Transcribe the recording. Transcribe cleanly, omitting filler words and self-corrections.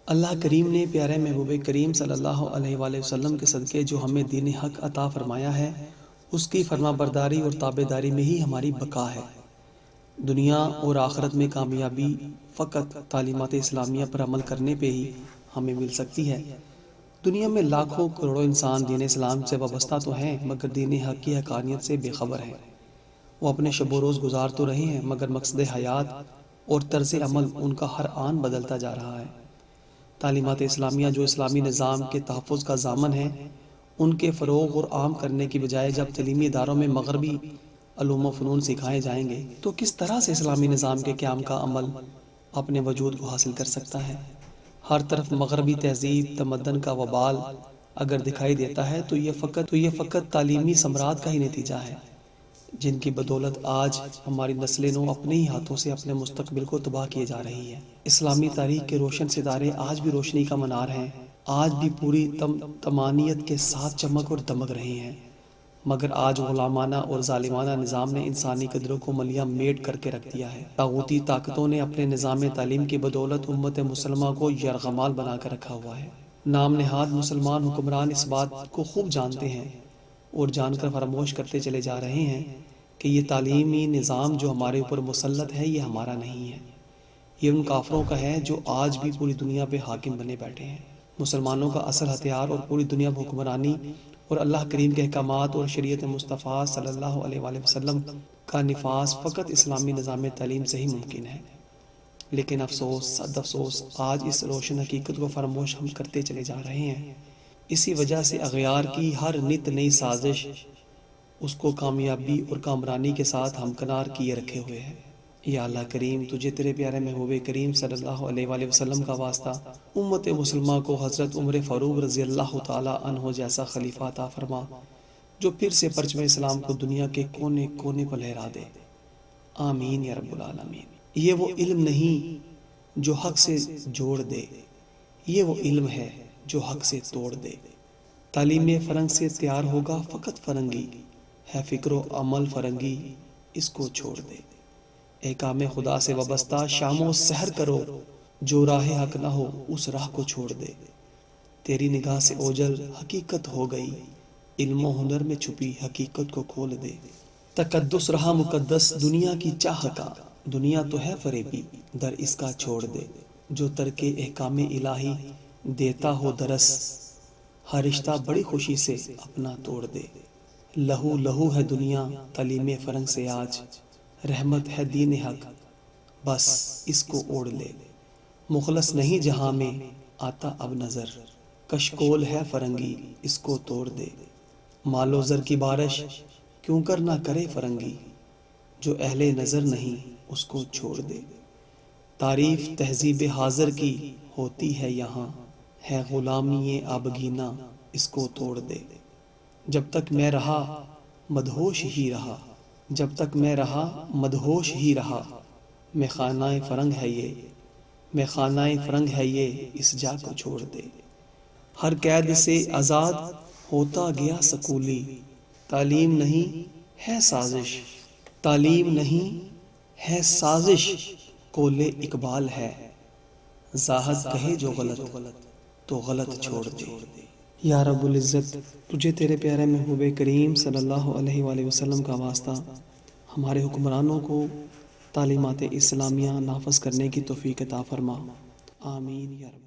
اللہ کریم نے پیارے محبوب کریم صلی اللہ علیہ وآلہ وسلم کے صدقے جو ہمیں دین حق عطا فرمایا ہے، اس کی فرما برداری اور تابع داری میں ہی ہماری بقا ہے۔ دنیا اور آخرت میں کامیابی فقط تعلیمات اسلامیہ پر عمل کرنے پہ ہی ہمیں مل سکتی ہے۔ دنیا میں لاکھوں کروڑوں انسان دین اسلام سے وابستہ تو ہیں، مگر دین حق کی حقانیت سے بے خبر ہیں۔ وہ اپنے شب و روز گزار تو رہے ہیں، مگر مقصد حیات اور طرز عمل ان کا ہر آن بدلتا جا رہا ہے۔ تعلیمات اسلامیہ جو اسلامی نظام کے تحفظ کا ضامن ہے، ان کے فروغ اور عام کرنے کی بجائے جب تعلیمی اداروں میں مغربی علوم و فنون سکھائے جائیں گے تو کس طرح سے اسلامی نظام کے قیام کا عمل اپنے وجود کو حاصل کر سکتا ہے؟ ہر طرف مغربی تہذیب تمدن کا وبال اگر دکھائی دیتا ہے تو یہ فقط تعلیمی ثمرات کا ہی نتیجہ ہے، جن کی بدولت آج ہماری نسل نو اپنے ہی ہاتھوں سے اپنے مستقبل کو تباہ کیے جا رہی ہے۔ اسلامی تاریخ کے روشن ستارے آج بھی روشنی کا منار ہیں، آج بھی پوری طمانینت کے ساتھ چمک اور دمک رہے ہیں، مگر آج غلامانہ اور ظالمانہ نظام نے انسانی قدروں کو ملیہ میٹ کر کے رکھ دیا ہے۔ طاغوتی طاقتوں نے اپنے نظام تعلیم کی بدولت امت مسلمہ کو یرغمال بنا کر رکھا ہوا ہے۔ نام نہاد مسلمان حکمران اس بات کو خوب جانتے ہیں اور جان کر فراموش کرتے چلے جا رہے ہیں کہ یہ تعلیمی نظام جو ہمارے اوپر مسلط ہے یہ ہمارا نہیں ہے، یہ ان کافروں کا ہے جو آج بھی پوری دنیا پہ حاکم بنے بیٹھے ہیں۔ مسلمانوں کا اصل ہتھیار اور پوری دنیا پر حکمرانی اور اللہ کریم کے احکامات اور شریعت مصطفیٰ صلی اللہ علیہ وآلہ وسلم کا نفاذ فقط اسلامی نظام تعلیم سے ہی ممکن ہے۔ لیکن افسوس صد افسوس آج اس روشن حقیقت کو فراموش ہم کرتے چلے جا رہے ہیں۔ اسی وجہ سے اغیار کی ہر نت نئی سازش اس کو کامیابی اور کامرانی کے ساتھ ہمکنار کیے رکھے ہوئے ہے۔ یا اللہ کریم، تجھے تیرے پیارے محبوب کریم صلی اللہ علیہ وآلہ وسلم کا واسطہ امت مسلمہ کو حضرت عمر فاروق رضی اللہ تعالی عنہ جیسا خلیفہ عطا فرما جو پھر سے پرچم اسلام کو دنیا کے کونے کونے پر لہرا دے۔ آمین یا رب العالمین۔ یہ وہ علم نہیں جو حق سے جوڑ دے، یہ وہ علم ہے جو حق سے توڑ دے۔ تعلیم فرنگ سے تیار ہوگا فقط فرنگی، ہے فکر و عمل فرنگی اس کو چھوڑ دے۔ احکام خدا سے وابستہ شام و سحر کرو، جو راہ حق نہ ہو اس راہ کو چھوڑ دے۔ تیری نگاہ سے اوجل حقیقت ہو گئی، علم و ہنر میں چھپی حقیقت کو کھول دے۔ تقدس رہا مقدس دنیا کی چاہ کا، دنیا تو ہے فریبی در اس کا چھوڑ دے۔ جو ترک احکام الہی دیتا ہو درس، ہر رشتہ بڑی خوشی سے اپنا توڑ دے۔ لہو لہو ہے دنیا تعلیم فرنگ سے آج، رحمت ہے دین حق بس اس کو اوڑھ لے۔ مخلص نہیں جہاں میں آتا اب نظر، کشکول ہے فرنگی اس کو توڑ دے۔ مال و زر کی بارش کیوں کر نہ کرے فرنگی، جو اہل نظر نہیں اس کو چھوڑ دے۔ تعریف تہذیب حاضر کی ہوتی ہے یہاں، ہے غلامی آبگینہ اس کو توڑ دے۔ جب تک میں رہا مدہوش ہی رہا، جب تک میں رہا مدہوش ہی رہا، میں خانہ فرنگ ہے یہ، میں خانہ فرنگ ہے یہ اس جا کو چھوڑ دے۔ ہر قید سے آزاد ہوتا گیا سکولی، تعلیم نہیں ہے سازش، تعلیم نہیں ہے سازش قول اقبال ہے، زاہد کہے جو غلط تو غلط چھوڑ دے۔ یا رب العزت، تجھے تیرے پیارے محبوب کریم صلی اللہ علیہ وآلہ وسلم کا واسطہ ہمارے حکمرانوں کو تعلیمات اسلامیہ نافذ کرنے کی توفیق عطا فرما۔ آمین یا رب۔